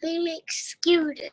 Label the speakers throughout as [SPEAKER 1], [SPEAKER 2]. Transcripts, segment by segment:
[SPEAKER 1] Felix Scuder.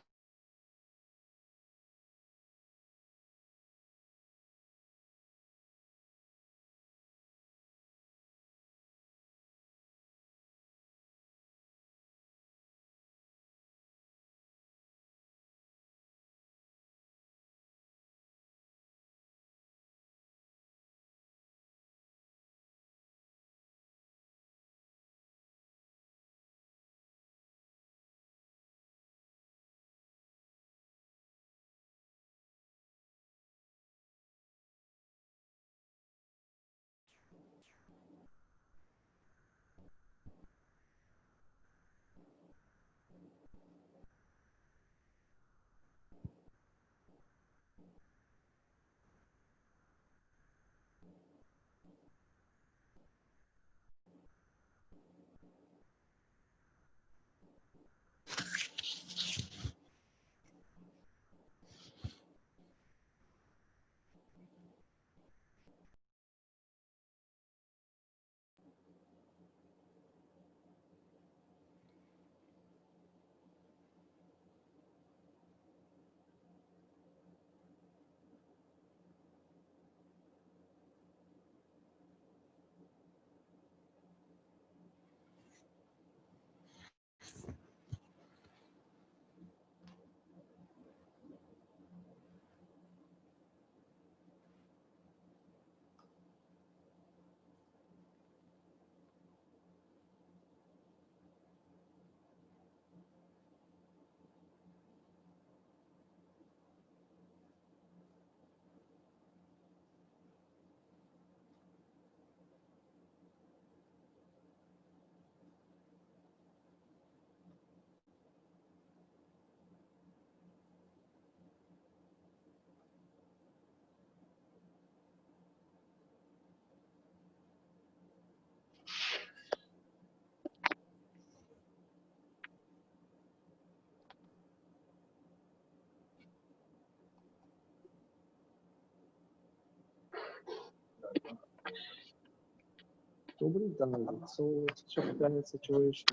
[SPEAKER 2] Nobody died, so it's such a bad situation.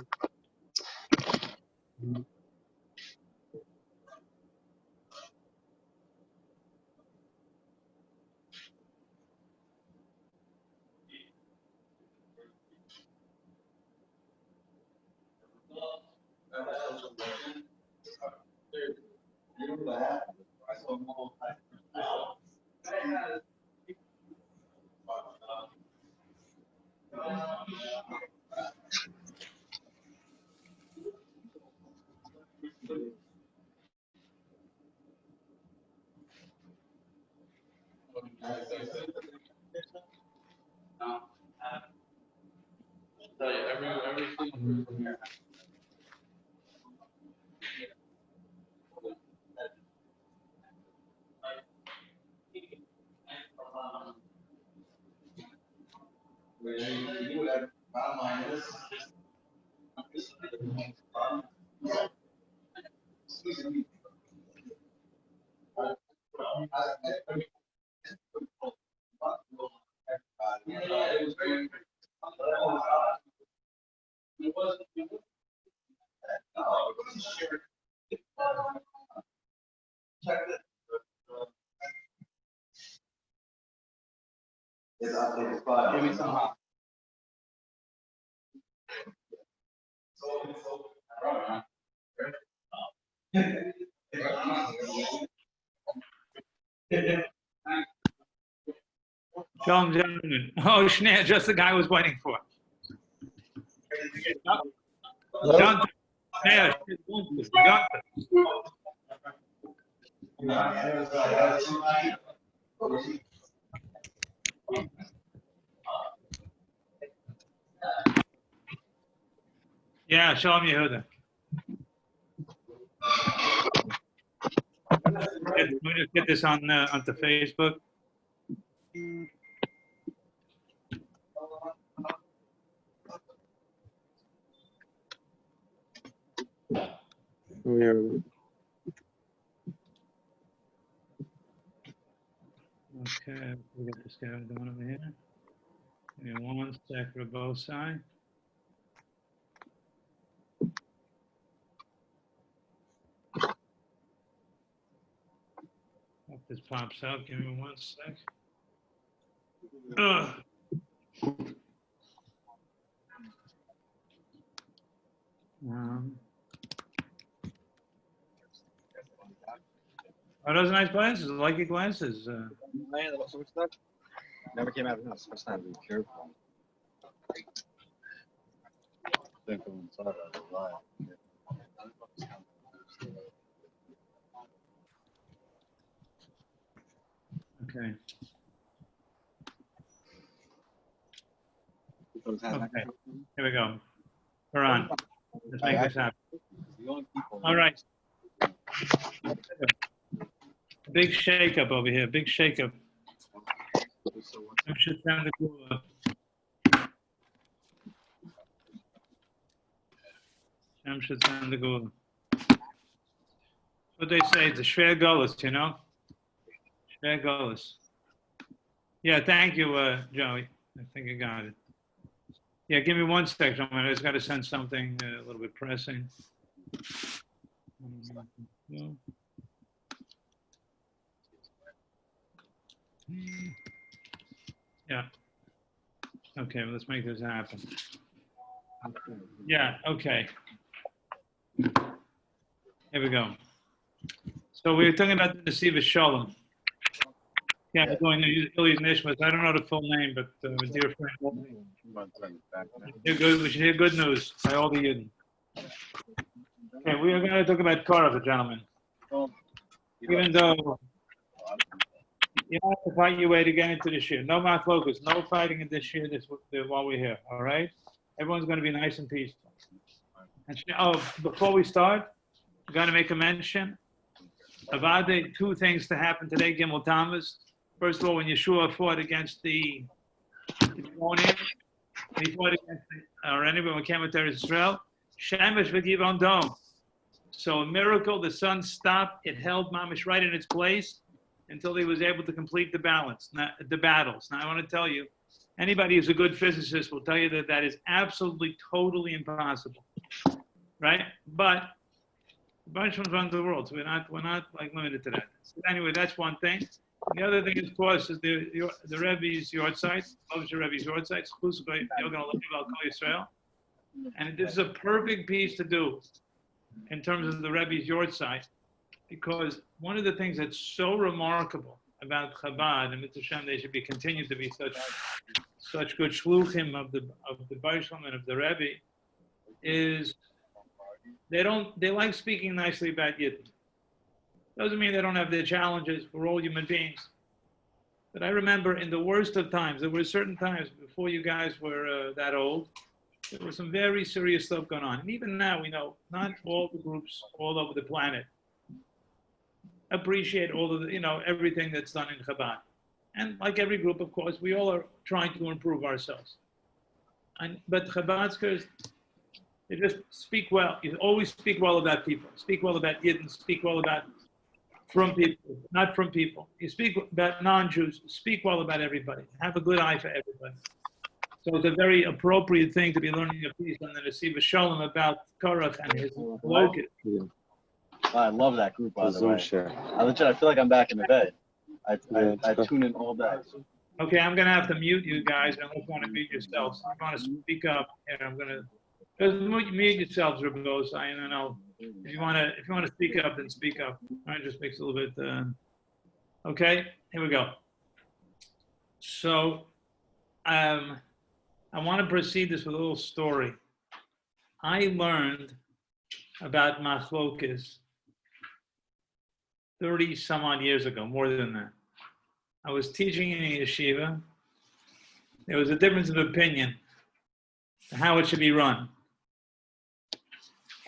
[SPEAKER 3] Give me some hot.
[SPEAKER 4] Shalom, gentlemen. Oh, Schnee, just the guy I was waiting for. John, Schnee, John. Yeah, Shalom Yehuda. Can we just get this on onto Facebook?
[SPEAKER 2] Yeah.
[SPEAKER 4] Okay, we got this guy going over here. Give me one sec for both sides. This pops up. Give me 1 sec. Ugh. Are those nice glasses? I like your glasses.
[SPEAKER 1] Never came out of the house. First time. Be careful. Think of inside of the lie.
[SPEAKER 4] Okay. Okay. Here we go. We're on. Let's make this happen. All right. Big shake-up over here. Big shake-up. Should sound the cooler. Should sound the cooler. What they say, it's a share golas, you know? Share golas. Yeah, thank you, Joey. I think I got it. Yeah, give me 1 second. I just got to send something a little bit pressing. Yeah. Okay, well, let's make this happen. Yeah, okay. Here we go. So we were talking about the Nesivos Shalom. Yeah, we're going to use Ilya's Nishmas. I don't know the full name, but a dear friend. We should hear good news by all the Yidden. Okay, we are going to talk about Korach, gentlemen. Even though you don't have to fight your way to get into this year. No machlokas, no fighting in this year while we're here, all right? Everyone's going to be nice and peaceful. And before we start, we've got to make a mention about the 2 things to happen today, Gimel Tammuz. First of all, when Yeshua fought against the Babylonians, when he fought against or anyone who came with Israel, Shemesh v'Givon Dom. So a miracle, the sun stopped, it held Mamish right in its place until he was able to complete the battles. Now I want to tell you, anybody who's a good physicist will tell you that that is absolutely, totally impossible, right? But a bunch of them run the world, so we're not like limited to that. So anyway, that's one thing. The other thing, of course, is the Rebbe's yard site, lavish Rebbe's yard site, exclusively you're going to learn about Kol Yisrael. And this is a perfect piece to do in terms of the Rebbe's yard site, because one of the things that's so remarkable about Chabad, and Mitzvah Hashem, they should be continued to be such good shluchim of the Baishlam and of the Rebbe, is they like speaking nicely about Yidden. Doesn't mean they don't have their challenges. We're all human beings. But I remember in the worst of times, there were certain times before you guys were that old, there was some very serious stuff going on. And even now, we know not all the groups all over the planet appreciate all of the, everything that's done in Chabad. And like every group, of course, we all are trying to improve ourselves. But Chabadskers, they just speak well. You always speak well about people. Speak well about Yidden. Speak well about from people, not from people. You speak about non-Jews. Speak well about everybody. Have a good eye for everybody. So it's a very appropriate thing to be learning a piece on the Nesivos Shalom about Korach and his loket.
[SPEAKER 1] I love that group, by the way. I feel like I'm back in the bed. I tune in all day.
[SPEAKER 4] Okay, I'm going to have to mute you guys unless you want to mute yourselves. If you want to speak up, and I'm going to just mute yourselves, Rabbi, and then I'll. If you want to speak up, then speak up. All right, just makes it a little bit. Okay, here we go. So, I want to proceed this with a little story. I learned about machlokas 30 some odd years ago, more than that. I was teaching in a yeshiva. There was a difference of opinion how it should be run.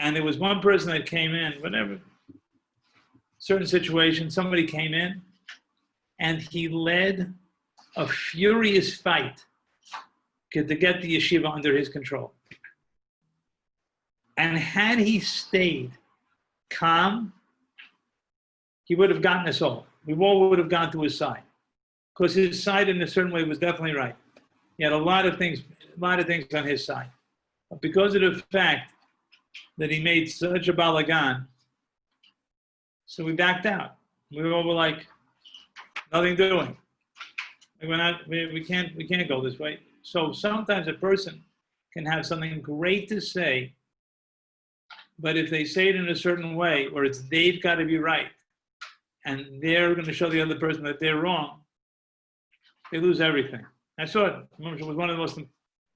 [SPEAKER 4] And there was one person that came in, whatever, certain situation, somebody came in and he led a furious fight to get the yeshiva under his control. And had he stayed calm, he would have gotten us all. We all would have gone to his side. Because his side in a certain way was definitely right. He had a lot of things on his side. But because of the fact that he made such a balagan, so we backed out. We all were like, Nothing doing. We can't go this way. So sometimes a person can have something great to say, but if they say it in a certain way, or they've got to be right, and they're going to show the other person that they're wrong, they lose everything. I saw it. It was one of the most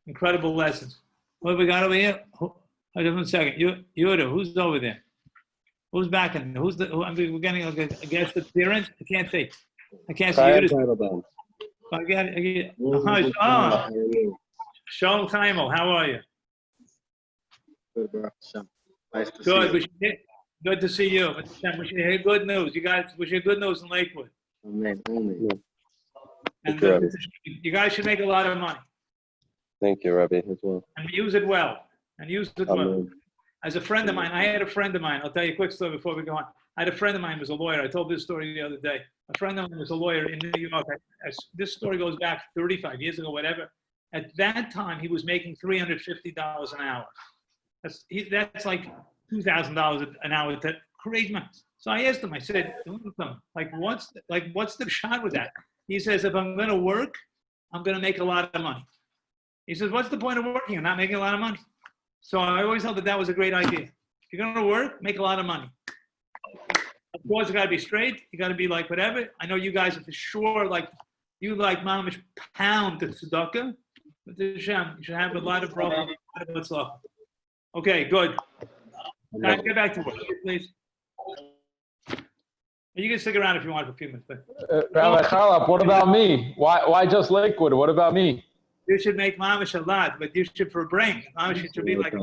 [SPEAKER 4] incredible lessons. What have we got over here? Hold on a second. Yoda, who's over there? Who's back in? We're getting a guest appearance. I can't see. I can't see Yoda. I get it. Hi, Shalom Chaimo, how are you?
[SPEAKER 1] Good, bro. Nice to
[SPEAKER 4] Good.
[SPEAKER 1] see you.
[SPEAKER 4] Good to see you. We should hear good news. You guys, we should hear good news in Lakewood.
[SPEAKER 1] Amen.
[SPEAKER 4] And you guys should make a lot of money.
[SPEAKER 3] Thank you, Rabbi, as well.
[SPEAKER 4] And use it well.
[SPEAKER 3] Amen.
[SPEAKER 4] As a friend of mine, I had a friend of mine. I'll tell you a quick story before we go on. I had a friend of mine who was a lawyer. I told this story the other day. A friend of mine was a lawyer in New York. This story goes back 35 years ago, whatever. At that time, he was making $350 an hour. That's like $2,000 an hour. That crazy man. So I asked him. I said, what's the shot with that? He says, if I'm going to work, I'm going to make a lot of money. He says, what's the point of working? You're not making a lot of money. So I always thought that was a great idea. If you're going to work, make a lot of money. Of course, you got to be straight. You got to be like whatever. I know you guys are for sure you like mamish pound to tzedakah. But Hashem, you should have a lot of problems. Okay, good. Now, get back to work, please. You can stick around if you want for a few minutes.
[SPEAKER 5] Rabbi Charlop, what about me? Why just Lakewood? What about me?
[SPEAKER 4] You should make mamish a lot, but you should for brain. Mamish should be like.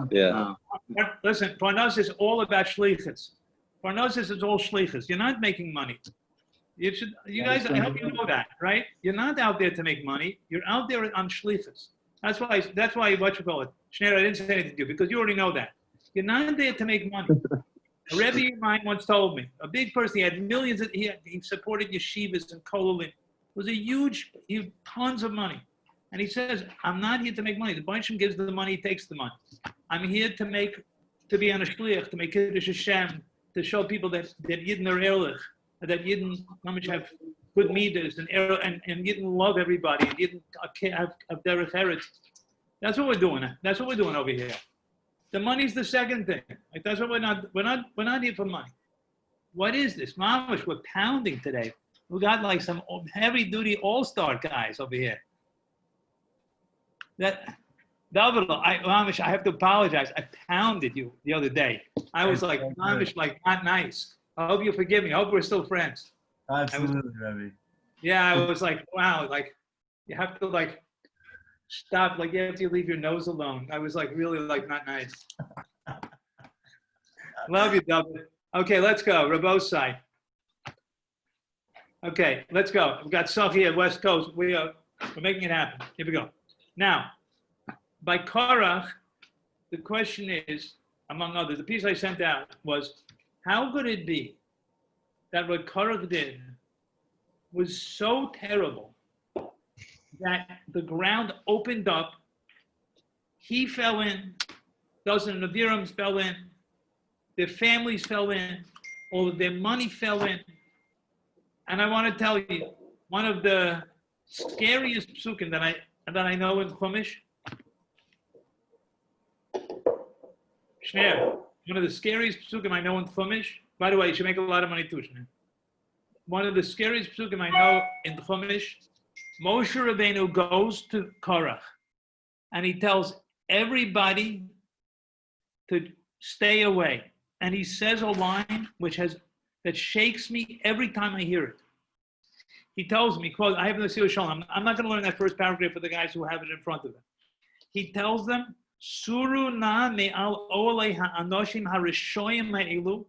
[SPEAKER 3] Yeah.
[SPEAKER 4] Listen, Parnas is all about shlichus. Parnas is all shlichus. You're not making money. You guys, I hope you know that, right? You're not out there to make money. You're out there on shlichus. That's why what you call it. Shneir, I didn't say anything to you because you already know that. You're not there to make money. A Rebbe of mine once told me, a big person, he had millions, he supported yeshivas and kollelin. It was he had tons of money. And he says, I'm not here to make money. The Hashem gives the money, he takes the money. I'm here to be on a shliach, to make Kiddush Hashem, to show people that Yidden are ehrlich, that Yidden have good midas, and Yidden love everybody, and Yidden have derech eretz. That's what we're doing. That's what we're doing over here. The money's the second thing. Like that's what we're not here for money. What is this? Mamish, we're pounding today. We got like some heavy duty all-star guys over here. David, Mamish, I have to apologize. I pounded you the other day. I was like, Mamish, like not nice. I hope you forgive me. I hope we're still friends.
[SPEAKER 6] Absolutely, Rabbi.
[SPEAKER 4] Yeah, I was like, wow, like you have to like stop, like you have to leave your nose alone. I was like really like not nice. Love you, David. Okay, let's go. Rabo's side. Okay, let's go. We've got Sochi at West Coast. We're making it happen. Here we go. Now, by Korach, the question is, among others, the piece I sent out was, how could it be that what Korach did was so terrible that the ground opened up, he fell in, dozen of Avirams fell in, their families fell in, all of their money fell in. And I want to tell you, one of the scariest psukim that I know in Chumash, Shneir, one of the scariest psukim I know in Chumash, by the way, you should make a lot of money too, Shneir. One of the scariest psukim I know in Chumash, Moshe Rabbeinu goes to Korach and he tells everybody to stay away. And he says a line that shakes me every time I hear it. He tells me, quote, I have the Nesivos Shalom. I'm not going to learn that first paragraph for the guys who have it in front of them. He tells them, Suru na me'al olei ha'anoshim ha'rishoyim ha'elu.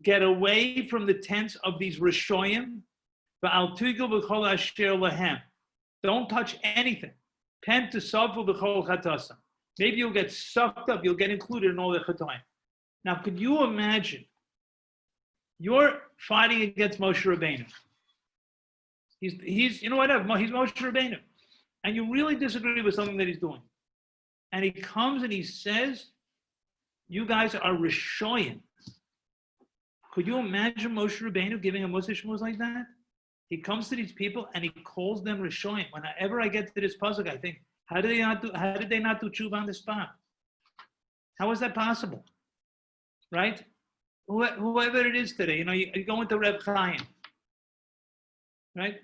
[SPEAKER 4] Get away from the tents of these rishoyim. Va'al tuigel b'chol asher lahem. Don't touch anything. Pen to savu b'chol chatasam. Maybe you'll get sucked up. You'll get included in all the chatoim. Now, could you imagine? You're fighting against Moshe Rabbeinu. He's you know what? He's Moshe Rabbeinu, and you really disagree with something that he's doing. And he comes and he says, "You guys are rishoyim." Could you imagine Moshe Rabbeinu giving a Mussar Shmuz like that? He comes to these people and he calls them Rishoyim. Whenever I get to this pasuk, I think, how did they not do tshuva on the spot? How is that possible? Right? Whoever it is today, you go into Reb Chaim, right?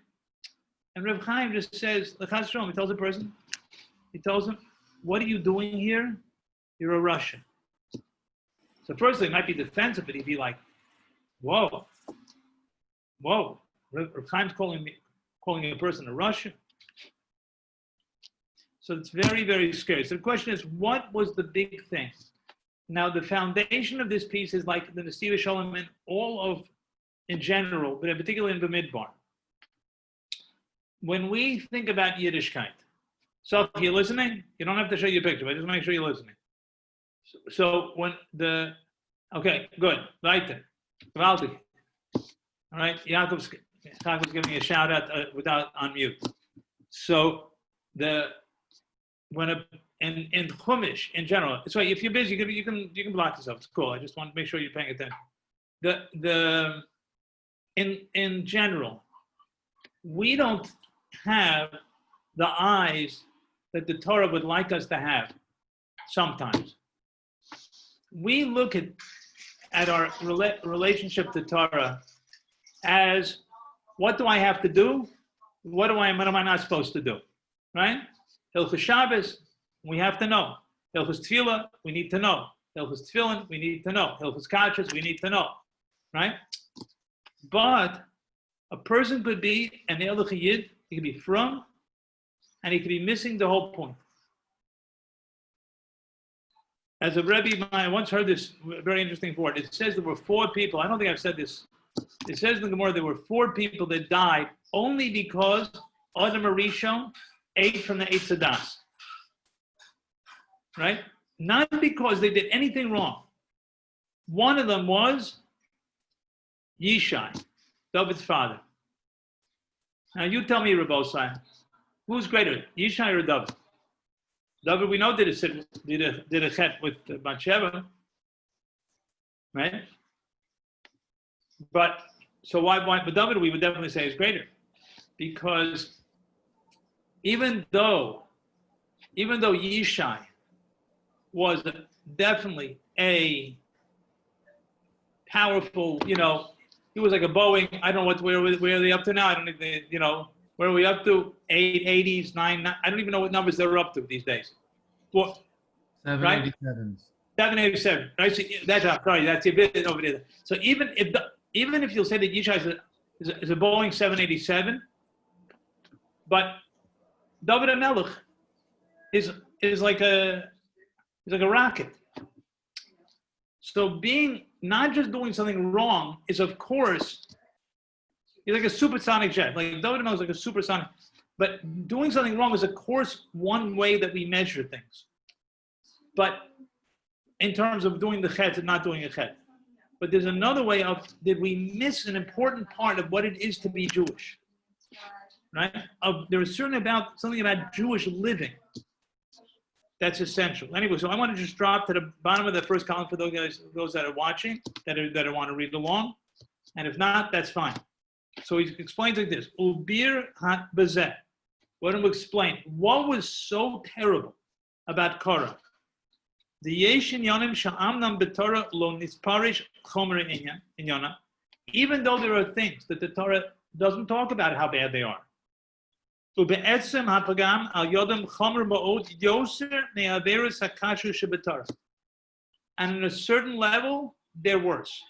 [SPEAKER 4] And Reb Chaim just says, he tells a person, he tells him, what are you doing here? You're a Russian. So firstly, it might be defensive, but he'd be like, whoa. Reb Chaim's calling a person a Russian. So it's very, very scary. So the question is, what was the big thing? Now, the foundation of this piece is like the Nesivos Shalom and in general, but in particular in the Midbar. When we think about Yiddishkeit, so if you're listening, you don't have to show your picture, but just make sure you're listening. So when okay, good, right. All right, Yaakov's giving me a shout out without unmute. So in Chumash in general, so if you're busy, you can block yourself. It's cool. I just want to make sure you're paying attention. In general, we don't have the eyes that the Torah would like us to have. Sometimes we look at our relationship to Torah as, what do I have to do? What am I not supposed to do? Right? Hilchos Shabbos, we have to know. Hilchos Tefillah, we need to know. Hilchos Tefillin, we need to know. Hilchos Kashrus, we need to know. Right? But a person could be an Ehrlich Yid, he could be from, and he could be missing the whole point. As a Rebbe, I once heard this very interesting word. It says there were 4 people. I don't think I've said this. It says in the Gemara there were 4 people that died only because Adam Arishon ate from the Eitz Hadas. Right? Not because they did anything wrong. One of them was Yishai, David's father. Now you tell me, Rabosai, who's greater, Yishai or David? David, we know did a chet with Bathsheba, right? But so why? But David, we would definitely say is greater, because even though Yishai was definitely a powerful, he was like a Boeing. I don't know where are they up to now? I don't even, where are we up to? 880s, 9. I don't even know what numbers they're up to these days. Well,
[SPEAKER 6] 787.
[SPEAKER 4] 787. Right. So that's a bit over there. So even if you'll say that Yishai is a Boeing 787, but David HaMelech is like a rocket. So being not just doing something wrong is, of course, he's like a supersonic jet. Like David HaMelech is like a supersonic, but doing something wrong is, of course, one way that we measure things. But in terms of doing the chet and not doing a chet. But there's another way of, did we miss an important part of what it is to be Jewish? Right? There is something about Jewish living that's essential. Anyway, so I want to just drop to the bottom of the first column for those that are watching, that want to read along. And if not, that's fine. So he explains like this. Ubir hat bezeh. Let him explain what was so terrible about Korah. The Yeshin Yonim Sha'amnam B'Torah Lo Nisparish Chomer Inyana. Even though there are things that the Torah doesn't talk about how bad they are. Ube'etzem ha'pagam al yodem chomer ma'od yoser ne'averus ha'kashu shebetorah. And on a certain level, they're worse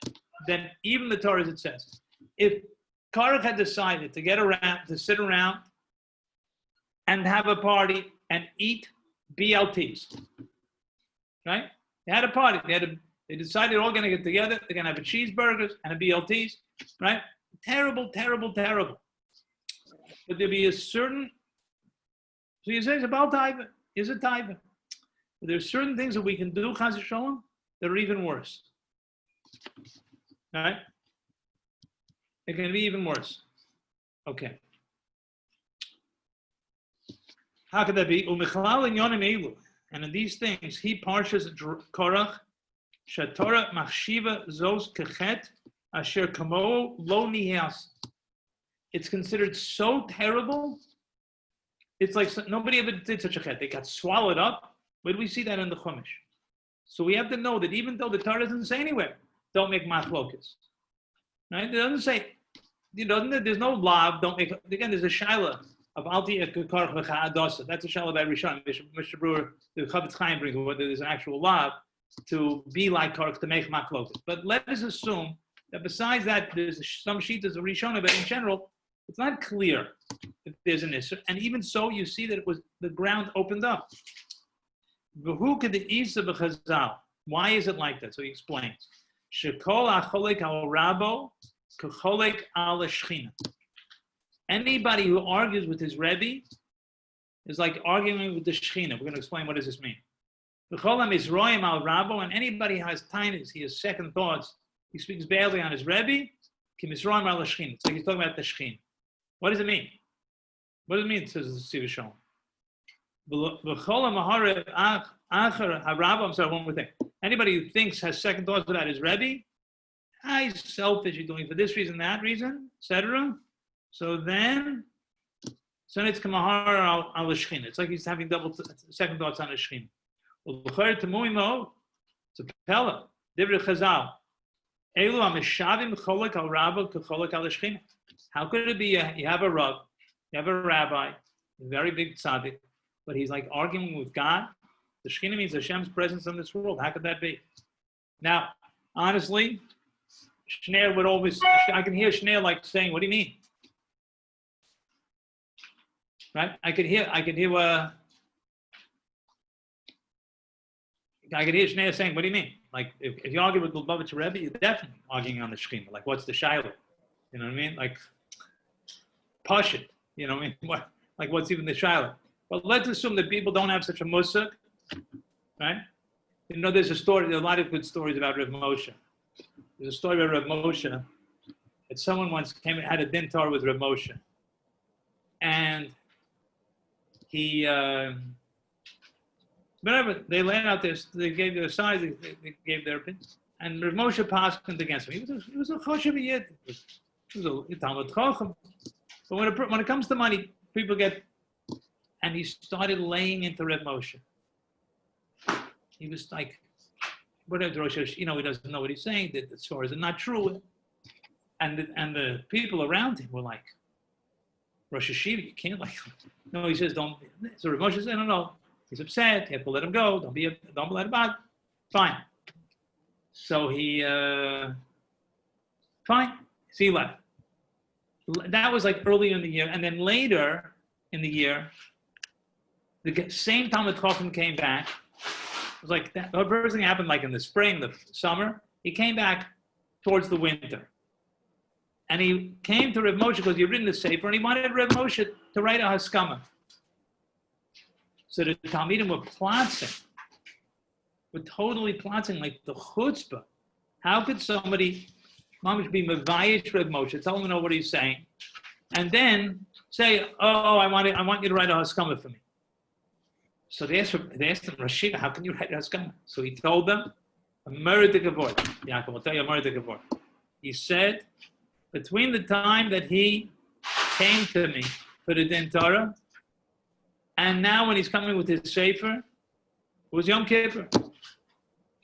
[SPEAKER 4] than even the Torah, as it says. If Korach had decided to sit around and have a party and eat BLTs, right? They had a party. They decided they're all going to get together. They're going to have a cheeseburgers and a BLTs, right? Terrible, terrible, terrible. But there'll be a certain, so you say it's about taiva, is it taiva? But there's certain things that we can do, Chas v'Sholom, that are even worse. Right? It can be even worse. Okay. How could that be? And in these things, he parshas Korach, Shatorah Machshiva Zos Kechet, asher kamo lo nihas. It's considered so terrible. It's like nobody ever did such a chet. They got swallowed up. Where do we see that in the Chumash? So we have to know that even though the Torah doesn't say anywhere, don't make machlokas. Right? It doesn't say, there's no lav, don't make, again, there's a shiloh of alti ekarch v'cha'adosa. That's a shiloh by Rishon. Mr. Brewer, the Chavetz Chaim brings whether there's an actual lav to be like karch, to make machlokas. But let us assume that besides that, there's some shitas of Rishon, but in general, it's not clear if there's an issue. And even so, you see that it was the ground opened up. Why is it like that? So he explains. Anybody who argues with his Rebbe is like arguing with the Shechina. We're going to explain what does this mean. And anybody who has tinus, he has second thoughts, he speaks badly on his Rebbe, so he's talking about the Shechina. What does it mean? What does it mean? It says the Nesivos Shalom. I'm sorry, one more thing. Anybody who thinks, has second thoughts about his Rebbe, he's selfish, he's doing it for this reason, that reason, etc. So then it's kamahar al shechina. It's like he's having second thoughts on the shechina. It's a pella. Divrei Chazal. Eluamishavim cholek al rabba kecholek al shechina. How could it be you have a rav, you have a rabbi, a very big tzaddik, but he's like arguing with God? The Shekhinah means Hashem's presence in this world. How could that be? Now, honestly, Shneir would always, I can hear Shneir like saying, what do you mean? Right? I could hear Shneir saying, what do you mean? Like, if you argue with Lubavitch Rebbe, you're definitely arguing on the Shekhinah. Like, what's the shiloh? You know what I mean? Like, push it. You know what I mean? What's even the shiloh? But let's assume that people don't have such a musuk, right? There's a lot of good stories about Rav Moshe. There's a story about Rav Moshe that someone once had a din Torah with Rav Moshe. And he, whatever, they laid out this, they gave their sides, they gave their opinion. And Rav Moshe passed against him. He was a choshev yid. He was a Talmud Chacham. But when it comes to money, people get, and he started laying into Rav Moshe. He was like, whatever, he doesn't know what he's saying, the stories are not true. And the people around him were like, Rosh Hashiva, you can't no, he says, don't. So Rav Moshe said, no, he's upset, you have to let him go, don't let him out. Fine. So he, fine, so he left. That was like earlier in the year, and then later in the year, the same Talmud Chacham came back. It was like that. The first thing happened like in the spring, the summer. He came back towards the winter, and he came to Rav Moshe because he had written the sefer, and he wanted Rav Moshe to write a haskama. So the Talmidim were totally plotting like the chutzpah. How could somebody mamish be mevayish Rav Moshe, tell him to know what he's saying, and then say, "Oh, I want you to write a haskama for me." So they asked him, Rashida, how can you write a haskama? So he told them a murder word. Yaakov, I'll tell you a murder word. He said, between the time that he came to me for the Din Torah, and now when he's coming with his sefer, it was Yom Kippur.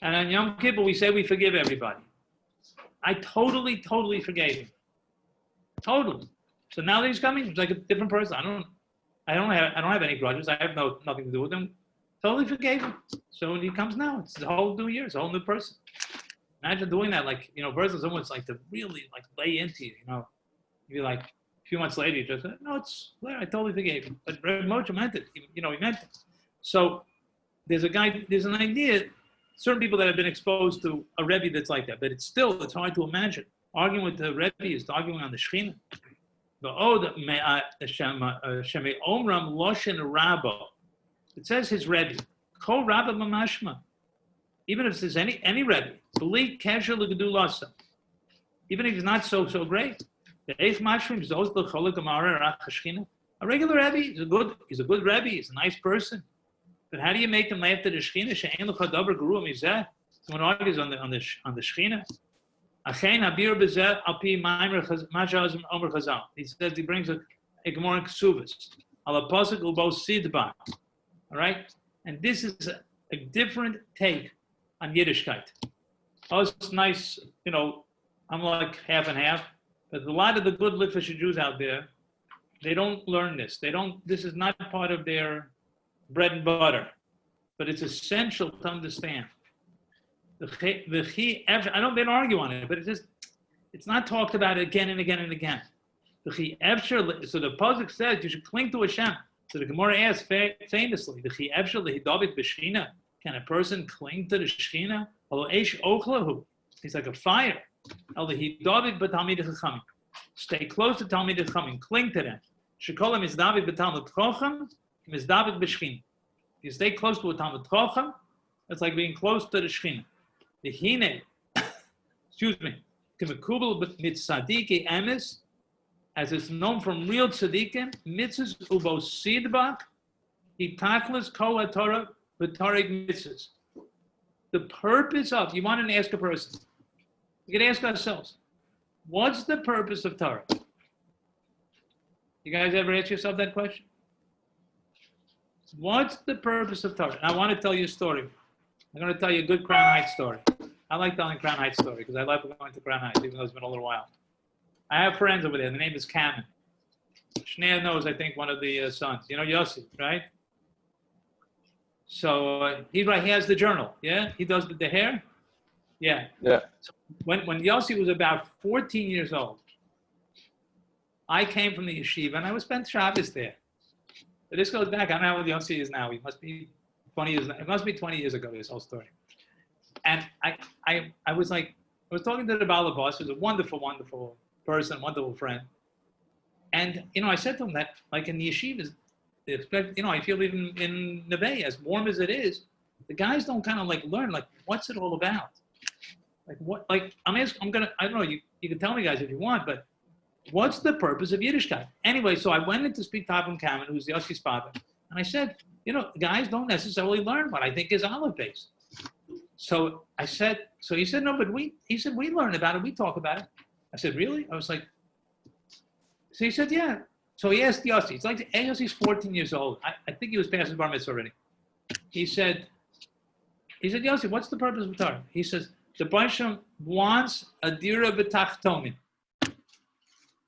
[SPEAKER 4] And on Yom Kippur, we say we forgive everybody. I totally forgave him. Totally. So now that he's coming, he's like a different person. I don't have any grudges. I have nothing to do with him. Totally forgave him. So when he comes now, it's a whole new year. It's a whole new person. Imagine doing that, versus someone's like to really like lay into you, You'd be like, a few months later, you just say, no, it's clear, I totally forgave him. But Rav Moshe meant it. He meant it. So there's an idea, certain people that have been exposed to a Rebbe that's like that, but it's hard to imagine. Arguing with the Rebbe is arguing on the Shechina. It says his Rebbe. Kol Rabba Mamashma. Even if it says any Rebbe, believe Kesher L'Gedulasa. Even if he's not so great. A regular Rebbe, he's a good Rebbe, he's a nice person. But how do you make him after the Shechina? Someone argues on the Shechina. He says he brings a Gemara in Kesuvos. Al Pasuk Ubo Sidba. All right? And this is a different take on Yiddishkeit. Oh, it's nice, I'm like half and half, but a lot of the good lavish Jews out there, they don't learn this. This is not part of their bread and butter, but it's essential to understand. They don't argue on it, but it's not talked about again and again and again. So the Pasuk says you should cling to Hashem. So the Gemara asks famously, can a person cling to the Shechina? He's like a fire. Stay close to Talmidei Chachamim. Cling to them. If you stay close to a Talmid Chacham, it's like being close to the Shechina. The Hine, excuse me, as it's known from real tzaddikim, mitzvahs ubo sidbak, hitaklas kol haTorah v'tarig mitzvahs. The purpose of, you want to ask a person, we can ask ourselves, what's the purpose of Torah? You guys ever ask yourself that question? What's the purpose of Torah? And I want to tell you a story. I'm going to tell you a good Crown Heights story. I like telling Crown Heights story because I love going to Crown Heights, even though it's been a little while. I have friends over there. The name is Kamen. Shneir knows, I think, one of the sons. You know Yossi, right? So he has the journal. Yeah, he does the hair. Yeah.
[SPEAKER 5] Yeah.
[SPEAKER 4] So when Yossi was about 14 years old, I came from the yeshiva and I was spent Shabbos there. But this goes back. I don't know how old Yossi is now. He must be 20 years. It must be 20 years ago. This whole story. And I was talking to the Baal Boss, who's a wonderful, wonderful person, wonderful friend. And I said to him that, like in the yeshivas, they expect, I feel even in Neve, as warm as it is, the guys don't kind of learn, what's it all about? I don't know, you can tell me guys if you want, but what's the purpose of Yiddishkeit? Anyway, so I went in to speak to Avram Kamen, who's Yossi's father, and I said, guys don't necessarily learn what I think is olive based. So he said, no, but we learn about it, we talk about it. I said, really? I was like, so he said, yeah. So he asked Yossi, it's like Yossi's 14 years old. I think he was past his bar mitzvah already. He said, Yossi, what's the purpose of Torah? He says, the Hashem wants a dira b'tachtomin.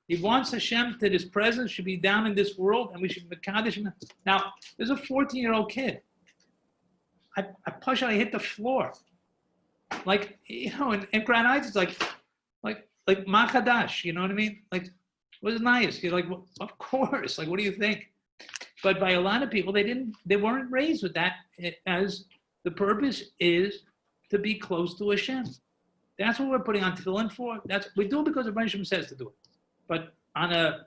[SPEAKER 4] He wants Hashem that his presence should be down in this world and we should be mekadesh him. Now, there's a 14-year-old kid. I hit the floor. In Grand Heights, it's like Machadash, you know what I mean? Was it nice? You're like, well, of course. What do you think? But by a lot of people, they weren't raised with that as the purpose is to be close to Hashem. That's what we're putting on tefillin for. We do it because the Hashem says to do it. But on a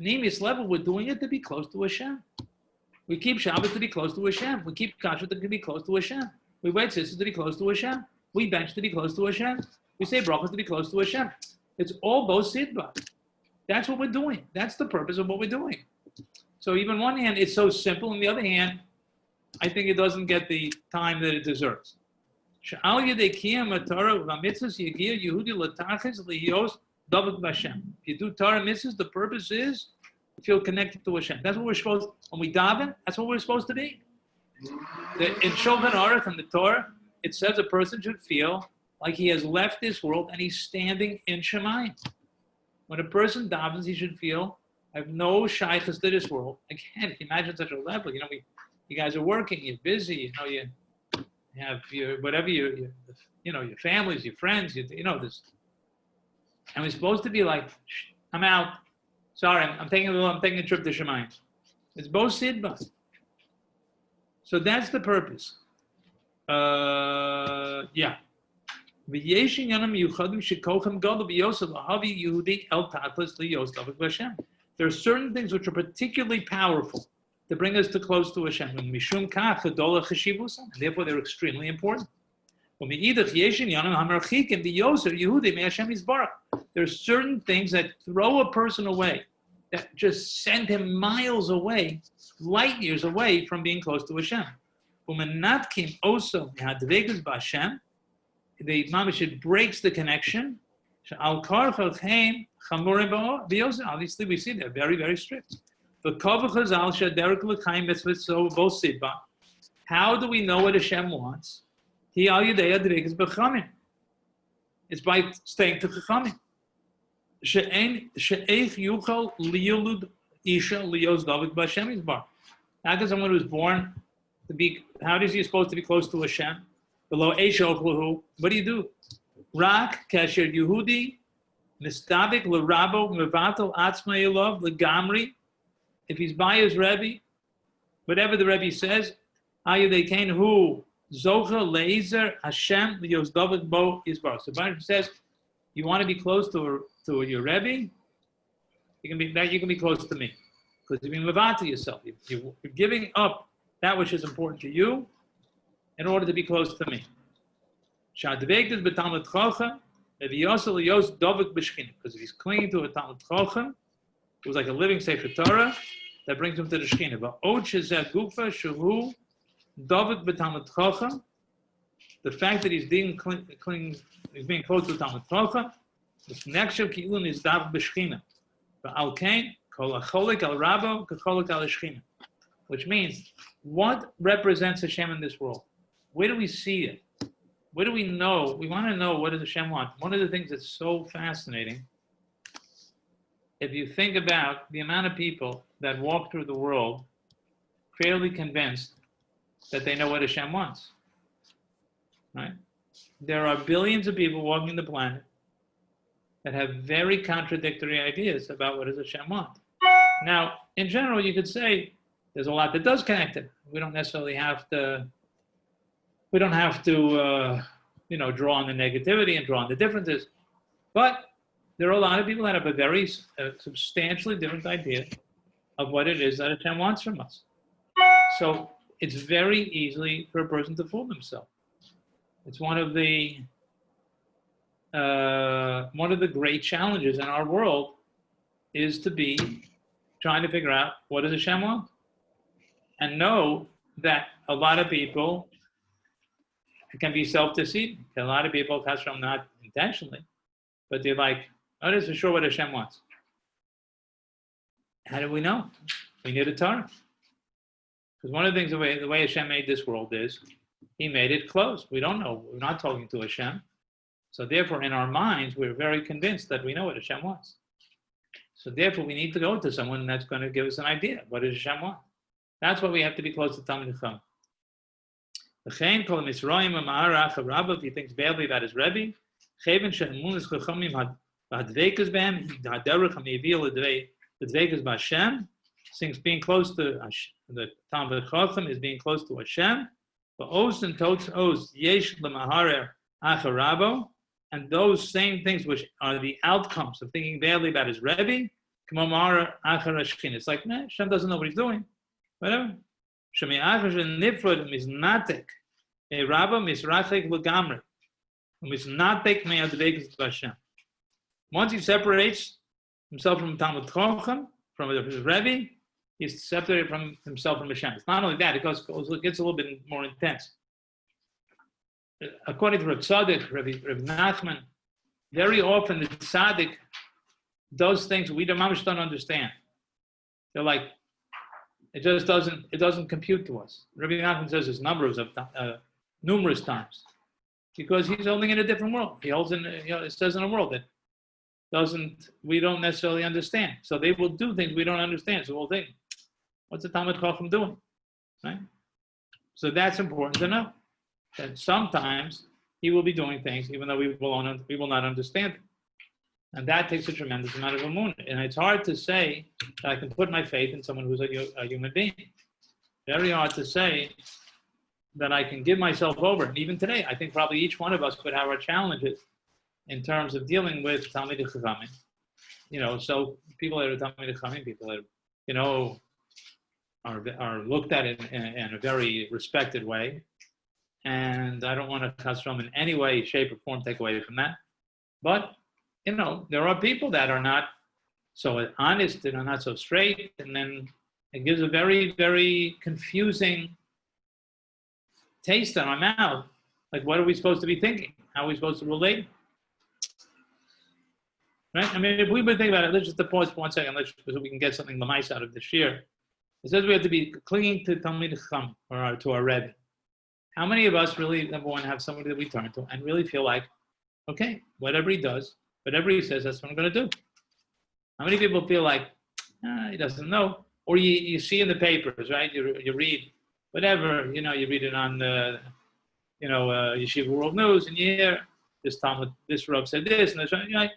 [SPEAKER 4] panemius level, we're doing it to be close to Hashem. We keep Shabbos to be close to Hashem. We keep kashrut to be close to Hashem. We wait sisters to be close to Hashem. We bench to be close to Hashem. We say brachos to be close to Hashem. It's all both sidba. That's what we're doing. That's the purpose of what we're doing. So even on one hand, it's so simple. On the other hand, I think it doesn't get the time that it deserves. If you do Torah mitzvahs, the purpose is to feel connected to Hashem. That's what we're supposed to, when we daven, that's what we're supposed to be. In Shulchan Aruch and the Torah, it says a person should feel like he has left this world and he's standing in Shemayim. When a person davens, he should feel, I have no shaykhs to this world. Again, if you imagine such a level, you guys are working, you're busy, you have your whatever your families, your friends, this. And we're supposed to be like, I'm out. Sorry, I'm taking a trip to Shemayim. It's both sidba. So that's the purpose. Yeah. There are certain things which are particularly powerful to bring us close to Hashem. And therefore they're extremely important. There are certain things that throw a person away, that just send him miles away, light years away from being close to Hashem. the mamish breaks the connection. Obviously, we see they're very, very strict. How do we know what Hashem wants? It's by staying to Chachamim. How can someone who's born to be, how is he supposed to be close to Hashem? Below Eishoklahu, what do? Rak kasher Yehudi mistabik l'rabo mevatel atzma yelov legamri. If he's by his Rebbe, whatever the Rebbe says, ayudekein hu zocha leizer Hashem liyozdavik bo isbar. So Bible says, you want to be close to your Rebbe, you can be close to me, because you're being mevatel yourself. You're giving up that which is important to you in order to be close to me. Because if he's clinging to a Talmud Chochem, it was like a living Sefer Torah that brings him to the Shekhinah. The fact that he's being close to Talmud Chochem, this next Kilun is Dav B'Shekhinah. Which means, what represents Hashem in this world? Where do we see it? Where do we know? We want to know, what does Hashem want? One of the things that's so fascinating, if you think about the amount of people that walk through the world fairly convinced that they know what Hashem wants, right? There are billions of people walking the planet that have very contradictory ideas about what does Hashem want. Now, in general, you could say there's a lot that does connect it. We don't necessarily have to. We don't have to, draw on the negativity and draw on the differences. But there are a lot of people that have a very substantially different idea of what it is that Hashem wants from us. So it's very easy for a person to fool themselves. It's one of the great challenges in our world is to be trying to figure out, what does Hashem want? And know that a lot of people can be self-deceiving. A lot of people, Hashem, not intentionally, but they're like, oh, this is sure what Hashem wants. How do we know? We need a Torah. Because one of the things, the way Hashem made this world is, he made it closed. We don't know. We're not talking to Hashem. So therefore, in our minds, we're very convinced that we know what Hashem wants. So therefore, we need to go to someone that's going to give us an idea. What does Hashem want? That's why we have to be close to Talmid Chacham. If he thinks badly about his Rebbe, since being close to the Talmid Chacham is being close to Hashem, and those same things which are the outcomes of thinking badly about his Rebbe, it's like, nah, Hashem doesn't know what he's doing. Whatever. Once he separates himself from Talmud Chacham, from his Rebbe, he's separated from himself from Hashem. It's not only that, it gets a little bit more intense. According to Rabbi Tzaddik, Rabbi Nachman, very often the Tzaddik does things we don't understand. They're like, it doesn't compute to us. Rabbi Nachman says this numerous times, because he's holding in a different world. He holds in, it says in a world that we don't necessarily understand. So they will do things we don't understand. So we'll think, what's the Talmid Chacham doing? Right? So that's important to know. That sometimes he will be doing things even though we will not understand it. And that takes a tremendous amount of emunah. And it's hard to say that I can put my faith in someone who's a human being. Very hard to say that I can give myself over. And even today, I think probably each one of us would have our challenges in terms of dealing with Talmid Chachamim. So people that are Talmid Chachamim, people that, are looked at in a very respected way. And I don't want to cause from in any way, shape, or form take away from that. But, there are people that are not so honest, that are not so straight, and then it gives a very, very confusing taste in our mouth Like, what are we supposed to be thinking? How are we supposed to relate? Right? I mean, if we've been thinking about it, let's just pause for 1 second, so we can get something lamais out of this year. It says we have to be clinging to Talmid Chacham, or to our Rebbe. How many of us really, number one, have somebody that we turn to and really feel like, okay, whatever he does, whatever he says, that's what I'm going to do? How many people feel like, he doesn't know? Or you see in the papers, right? You read whatever, you read it on the, Yeshiva World News, and you hear this Talmud, this Rav said this, and this, and you're like,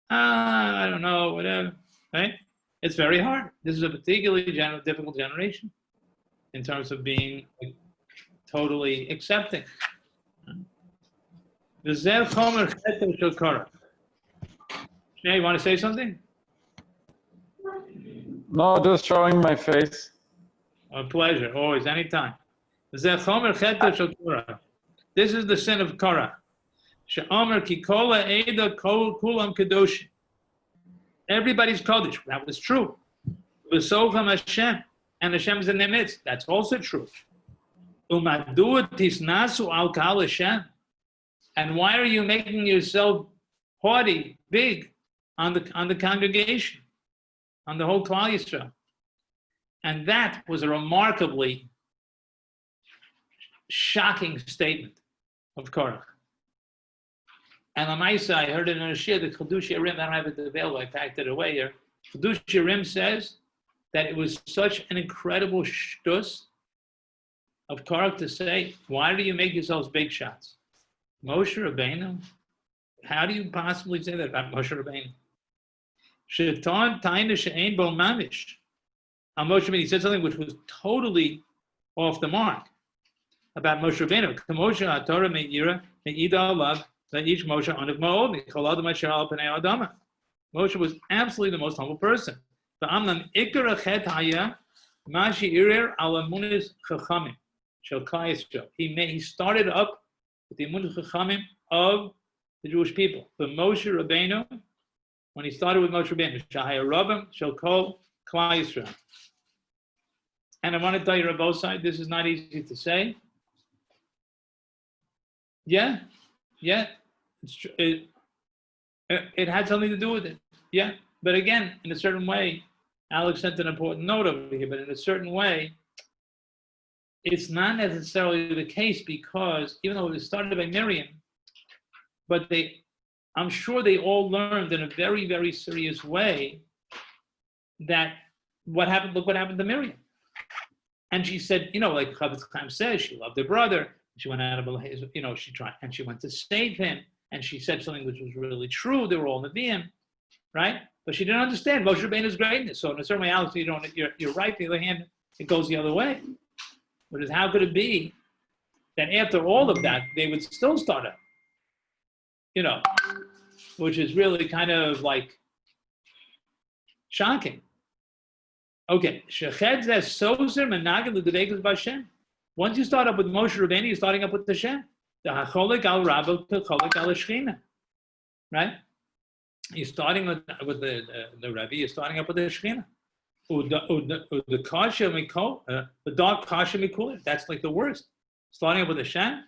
[SPEAKER 4] I don't know, whatever, right? It's very hard. This is a particularly difficult generation in terms of being totally accepting. Shnei, you want to say something?
[SPEAKER 5] No, just showing my face.
[SPEAKER 4] A pleasure, always, anytime. This is the sin of Korah. Everybody's Kodesh. That was true. Hashem, and Hashem is in their midst. That's also true. And why are you making yourself haughty, big, on the congregation, on the whole Klal Yisrael? And that was a remarkably shocking statement of Korach. And Lamaisa, I heard it in a shir, the Chedush Yerim, I don't have it available, I packed it away here. Chedush Yerim says that it was such an incredible shtus of Korach to say, why do you make yourselves big shots? Moshe Rabbeinu? How do you possibly say that about Moshe Rabbeinu? Shaitan taina she'ein bo mamish. Moshe Rabbeinu, he said something which was totally off the mark about Moshe Rabbeinu. Moshe HaTorah me'ira me'ida alav each Moshe anav ma'od michol adam asher al pnei adama. Moshe was absolutely the most humble person. The amnam ikar achet haya ma she'irer al amunis chachamim shel Klal Yisrael. He started up with the amunis chachamim of the Jewish people. The Moshe Rabbeinu, when he started with Moshe Rabbeinu, shahaya rabim shel kol Klal Yisrael. And I want to tell you, Rabbi Osai, this is not easy to say. Yeah, it had something to do with it. Yeah, but again, in a certain way, Alex sent an important note over here, but in a certain way, it's not necessarily the case, because even though it was started by Miriam, but I'm sure they all learned in a very, very serious way that look what happened to Miriam. And she said, like Chavetz Chaim says, she loved her brother. She went out of, she tried, and she went to save him. And she said something which was really true. They were all Nevi'im, right? But she didn't understand Moshe Rabbeinu's greatness. So in a certain way, Alex, you're right. On the other hand, it goes the other way. But how could it be that after all of that, they would still start up? Which is really kind of like shocking. Okay, once you start up with Moshe Rabbeinu, you're starting up with Hashem. The Hacholik al Rabba to Cholik al Shechina, right? You're starting with the Rebbe. You're starting up with the Shechina. The Kasha Mikol, the dark Kasha Mikol. That's like the worst. Starting up with Hashem.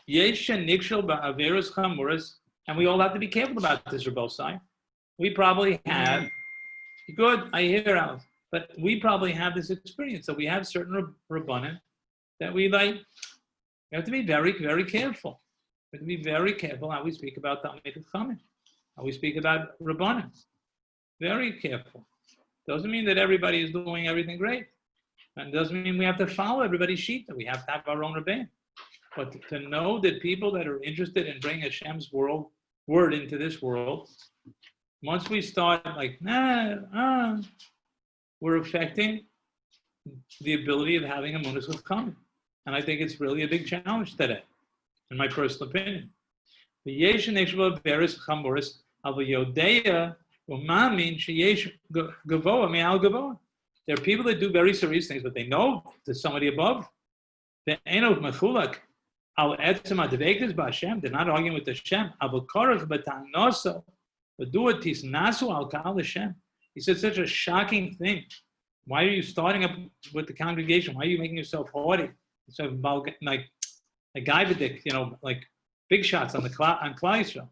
[SPEAKER 4] Yesha Nikshel ba'averos chamuras, and we all have to be careful about this, Rabbi Osai. We probably have. Good, I hear Alex. But we probably have this experience. So we have certain Rabbanim that we like. We have to be very, very careful. We have to be very careful how we speak about Talmid Chachamim, how we speak about Rabbanim. Very careful. Doesn't mean that everybody is doing everything great. And doesn't mean we have to follow everybody's sheet. We have to have our own Rabbanim. But to know that people that are interested in bringing Hashem's word into this world, once we start like, we're affecting the ability of having a Emunah Chachamim. And I think it's really a big challenge today, in my personal opinion. There are people that do very serious things, but they know there's somebody above. They're not arguing with Hashem. He said such a shocking thing. Why are you starting up with the congregation? Why are you making yourself haughty? Like, like Gaivadik, like big shots on Klal Yisrael.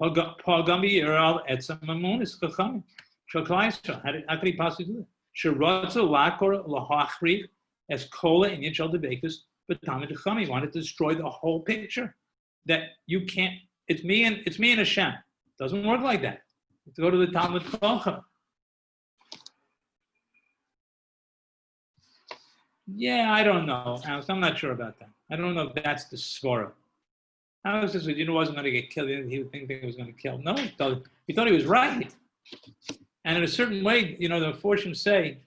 [SPEAKER 4] Pagami Yeral Etzem Mamunis Chachamim. Shal Klal Yisrael. How could he possibly do that? Shirotzu Lakor Lahachriv as Kola and Yitchal Debekus, but Talmid Chachamim wanted to destroy the whole picture. That you can't. It's me and Hashem. It doesn't work like that. You have to go to the Talmud Chacham. Yeah, I don't know, Alex. I'm not sure about that. I don't know if that's the svara. Alex says, wasn't going to get killed. He would think he was going to kill. No, he thought he was right. And in a certain way, the Forshim say,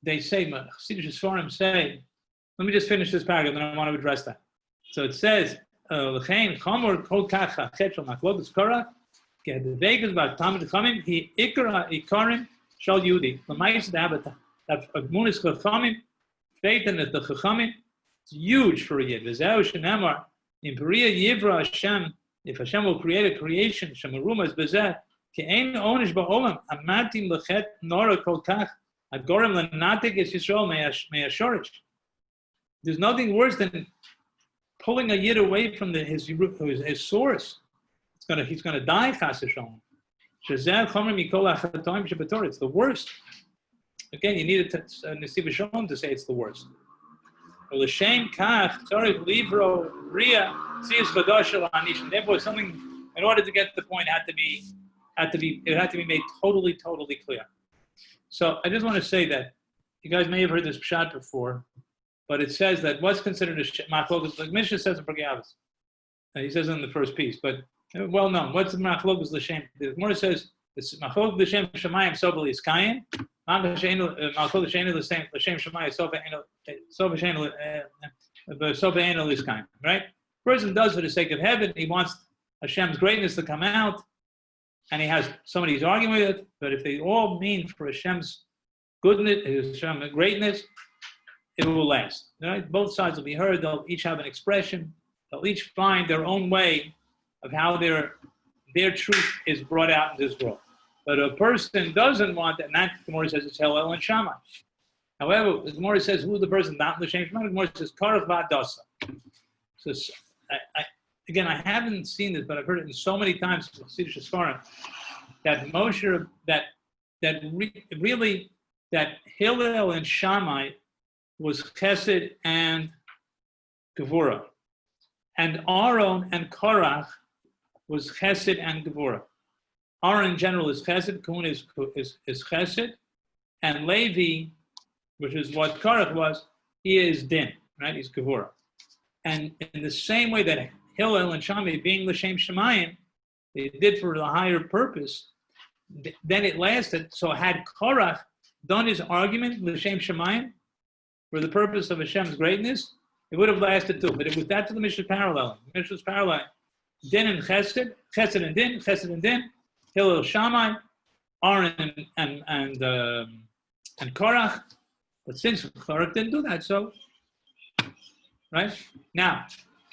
[SPEAKER 4] Yiddish Sfarim say, let me just finish this paragraph, and I want to address that. So it says, L'chein chamor kol kach hachet shel machlokas korach, kehdevekas b'tamid chamim, hi ikra ikarim shel Yudi. L'mayis da'abat munis chachamim, faith in the chachamim, it's huge for a Yid. V'zeu shenemar, in Peria Yivra Hashem, if Hashem will create a creation, Shemarumas Bezeh, Ke'ein Onish Ba'olam, Amatim Lechet Nora Kol Kach, Agorem Lenatik Es Yisrael Me'ashorish. There's nothing worse than pulling a Yid away from his source. He's gonna die, Chas Hashem. Shazeh Chomer Mikol Achatoim Shebetor. It's the worst. Again, you need a Nesivos Shalom to say it's the worst. L'shem kach tzarich livro ria tziyus chadash shel ha'anish. Therefore, something in order to get to the point had to be made totally clear. So I just want to say that you guys may have heard this pshat before, but it says that what's considered a machlokas, like Mishnah says in Pirkei Avos. He says in the first piece, but well known. What's the machlokas l'shem? The Gemara says it's machlokas l'shem shemayim sobel is kayin. Machlokas l'shem shemayim sobel is kayin. Right? Person does for the sake of heaven. He wants Hashem's greatness to come out, and he has somebody he's arguing with. But if they all mean for Hashem's goodness, Hashem's greatness, it will last. Right? Both sides will be heard. They'll each have an expression. They'll each find their own way of how their truth is brought out in this world. But a person doesn't want that, and that the Gemara says it's Hillel and Shammai. However, the Gemara says who the person not l'shem Shammai. The Gemara says Karach va'adasa. So again, I haven't seen this, but I've heard it in so many times from Yiddish Sfarim that Moshe that Hillel and Shammai was Chesed and Gevurah. And Aaron and Korach was Chesed and Gevurah. Aaron in general is Chesed, Kun is Chesed, and Levi, which is what Korach was, he is Din, right? He's Gevurah. And in the same way that Hillel and Shammai, being L'Shem Shemayim, they did for the higher purpose, then it lasted. So had Korach done his argument, L'Shem Shemayim, for the purpose of Hashem's greatness, it would have lasted too. But it was that to the Mishnah parallel. The Mishnah's parallel. Din and Chesed, Chesed and Din, Chesed and Din, Hillel Shammai, Aaron and Korach. But since Korach didn't do that, so right now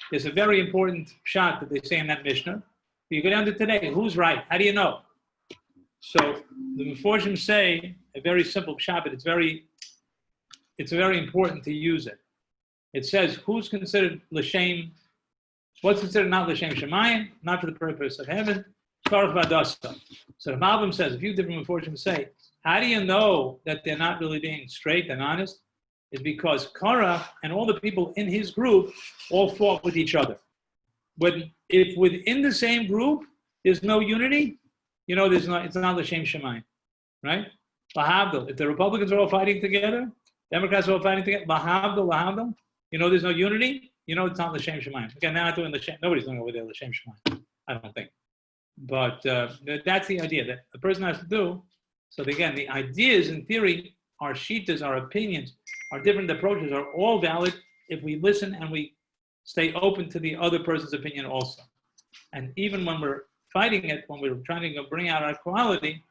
[SPEAKER 4] there's a very important shot that they say in that Mishnah. You go down to today. Who's right? How do you know? So the Meforshim say a very simple shot, but it's very important to use it. It says who's considered l'shem, what's considered not l'shem shemayim, not for the purpose of heaven. Karach v'adasa. So the Malbim says, a few different Meforshim say, how do you know that they're not really being straight and honest? Is because Korach and all the people in his group all fought with each other. But if within the same group there's no unity, it's not l'shem shemayim, right? Lahavdil. If the Republicans are all fighting together, Democrats are all fighting together, lahavdil, there's no unity, it's not l'shem shemayim. Again, they're not doing l'shem, nobody's doing over there l'shem shemayim, I don't think. But that's the idea that a person has to do. So again, the ideas in theory, our shittas, our opinions, our different approaches are all valid if we listen and we stay open to the other person's opinion also. And even when we're fighting it, when we're trying to bring out our quality,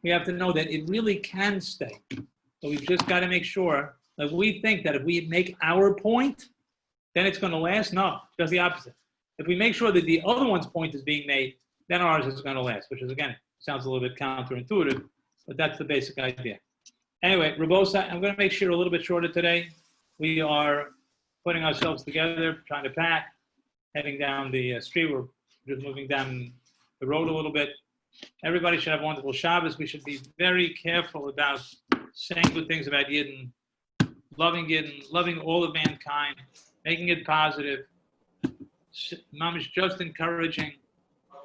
[SPEAKER 4] we have to know that it really can stay. So we've just got to make sure that we think that if we make our point, then it's going to last. No, it does the opposite. If we make sure that the other one's point is being made, then ours is going to last, which is, again, sounds a little bit counterintuitive, but that's the basic idea. Anyway, Rabosa, I'm going to make sure a little bit shorter today. We are putting ourselves together, trying to pack, heading down the street. We're just moving down the road a little bit. Everybody should have a wonderful Shabbos. We should be very careful about saying good things about Yidden, loving all of mankind, making it positive. Mom is just encouraging,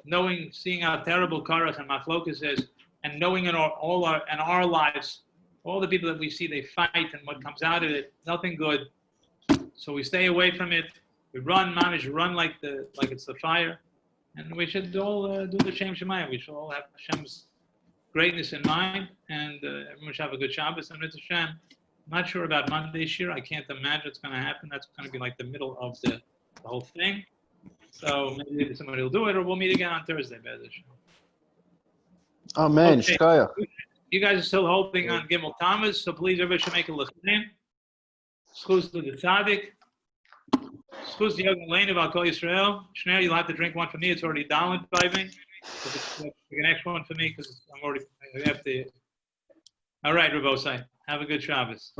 [SPEAKER 4] knowing, seeing how terrible Karas and Machlokas is, and knowing in our lives, all the people that we see, they fight, and what comes out of it, nothing good. So we stay away from it. We run, Mamish, run like it's the fire. And we should all do the Shem Shemayim. We should all have Hashem's greatness in mind, and everyone should have a good Shabbos and Mitzvah Shem. I'm not sure about Monday this year. I can't imagine what's going to happen. That's going to be like the middle of the whole thing. So maybe somebody will do it, or we'll meet again on Thursday.
[SPEAKER 7] Amen.
[SPEAKER 4] Okay. You guys are still holding on Gimel Tammuz, so please, everybody should make a l'chaim. Schuz to the tzaddik. Schuz to Yogan Lane of Al Kol Yisrael. Shner, you'll have to drink one for me. It's already down by me. The next one for me because I have to. All right, Rabosai. Have a good Shabbos.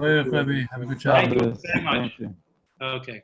[SPEAKER 6] Have a good Shabbos.
[SPEAKER 4] Thank you very much. Okay.